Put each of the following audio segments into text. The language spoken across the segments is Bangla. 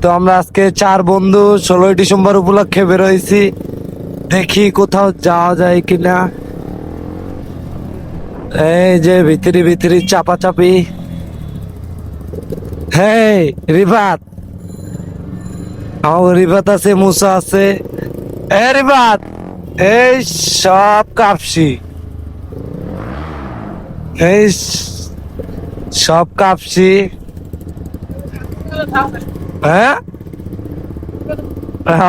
তো আমরা আজকে 4 বন্ধু 16ই ডিসেম্বর উপলক্ষে বেরোইছি, দেখি কোথাও যাওয়া যায় কিনা। এই যে ভিতরি ভিতরি চাপাচাপি। হ্যাঁ রিফাত, রিফাত আছে, মুসা আছে। রিফাত, এই সব কাপসি, এই সব কাপসি। হ্যাঁ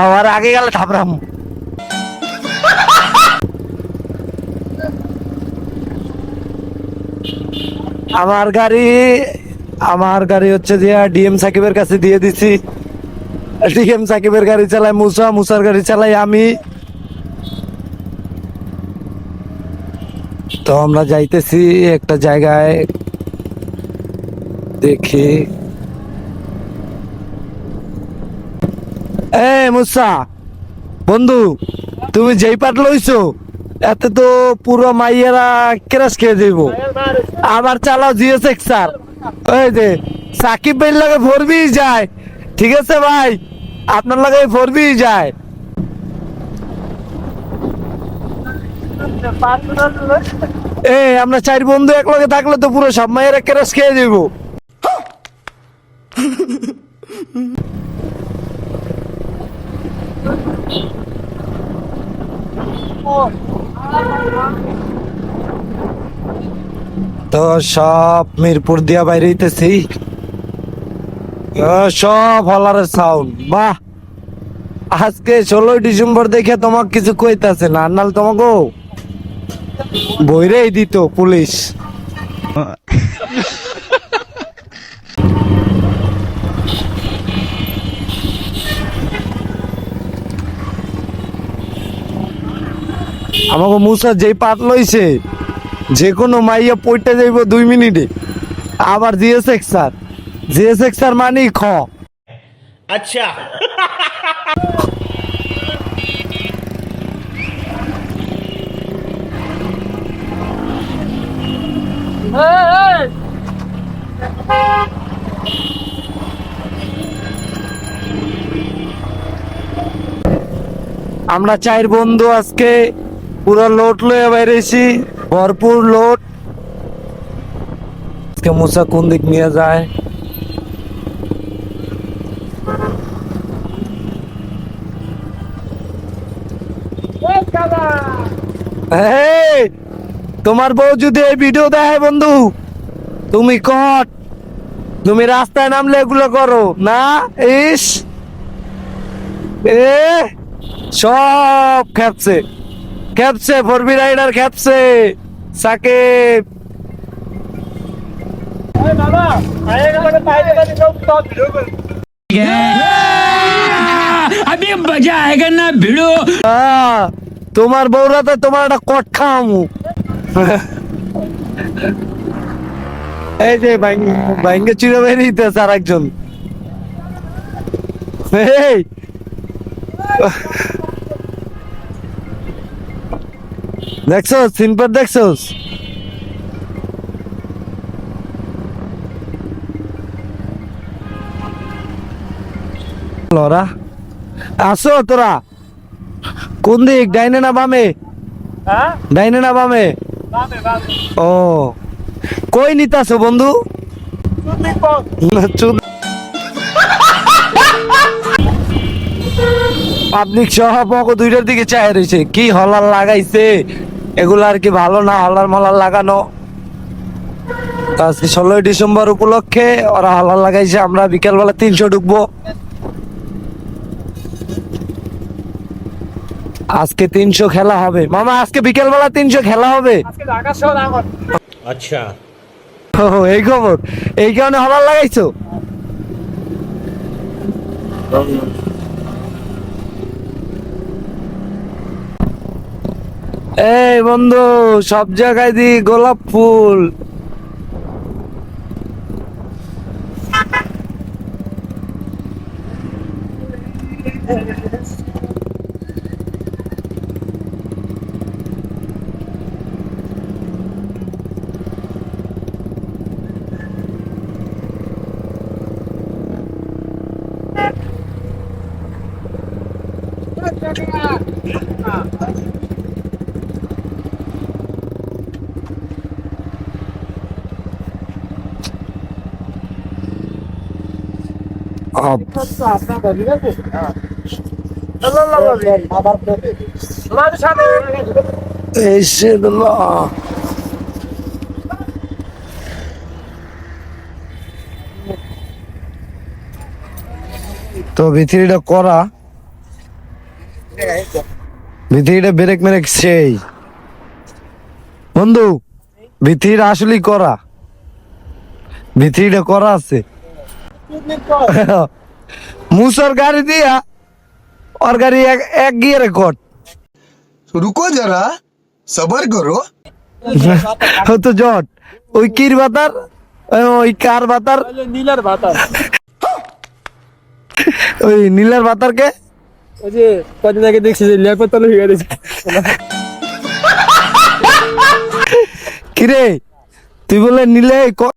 আমার আগে গেলে থাপড়াম। আমার গাড়ি হচ্ছে যে ডিএম সাকিবের কাছে দিয়ে দিছি। ডিএম সাকিবের গাড়ি চালায় মুসা, মুসার গাড়ি চালাই আমি। তো আমরা যাইতেছি একটা জায়গায়, দেখি। মুসা বন্ধু, তুমি যেই পাট লইছো এতে তো পুরো মাইয়েরা ক্রাশ খেয়ে যাইব। আবার চালাও জিএসএক্স স্যার, ওই যে সাকিব ভাইয়ের লাগে 4B যায়। ঠিক আছে ভাই, আপনার লাগে 4B যায়। আমরা 4 বন্ধু এক লগে থাকলে তো পুরো সব মাইয়েরা ক্রাশ খেয়ে যাইব। তো সব মিরপুর দিয়া বাইরে হইতেছি, সব হলারের সাউন্ড। বাহ, আজকে 16ই ডিসেম্বর দেখে তোমাকে কিছু কইতাছে না, নাহলে তোমাকে বইরেই দিত পুলিশ। আমাকে মুসা যেই পাট লইছে, যে কোনো মাইয়া পইটা যাইব 2 মিনিটে। আবার জিএসএক্স স্যার মানে খ। अच्छा আমরা 4 বন্ধু আজকে পুরো লোড লয়ে বাইরেছি, ভরপুর লোড। আজকে মুসা কোন দিক নিয়ে যায়। তোমার বউ যদি এই ভিডিও দেখে বন্ধু, তুমি কট, তুমি রাস্তায় নামলে এগুলো করো না। ইস এ সব খেপছে, 4B রাইডার খেপছে সাকিব। अभी मजा आएगा ना भिड़ो। তোমার বউরাতে তোমার একটা কট খাওয়ামু। এই যে ভাইঙ্গে চিড়ে বেরিয়েছে আর একজন। এই দেখছোস সিনপার, দেখছোস লরা। আসো তোরা কোন দিক, ডাইনে না বামে? ডাইনে না বামে? ও কই নিতাছো বন্ধু? পাবলিক সহ পক 2টার দিকে চায় রয়েছে। কি হলার লাগাইছে এগুলো, আর কি ভালো না হলার মলার লাগানো। আজকে 16ই ডিসেম্বর উপলক্ষে ওরা হলার লাগাইছে, আমরা বিকেলবেলা 300 ঢুকবো। আজকে 300 খেলা হবে মামা, আজকে বিকেল বেলা 300 খেলা হবে। अच्छा এই খবর, এই কারণে হলার লাগাইছো। এই বন্ধু, সব জায়গায় দি গোলাপ ফুল। এই সে দিল। তো ভিতরিটা করা, ভিতরিটা ব্রেক মেরেক সেই বন্ধু, ভিতরিটা আসলেই করা, ভিতরিটা করা আছে। মুসর গাড়ি দিয়া ওর গাড়ি এক গিয়ে রেকর্ড। रुको जरा सबर करो। তো জট ওই কির বাতার, ওই কার বাতার, নীলার ভাতা ওই নীলার বাতার কে ওই যে কদিন আগে দেখছি যে লেপের তলে হয়ে গেছে কিরে তুই বলে নিলে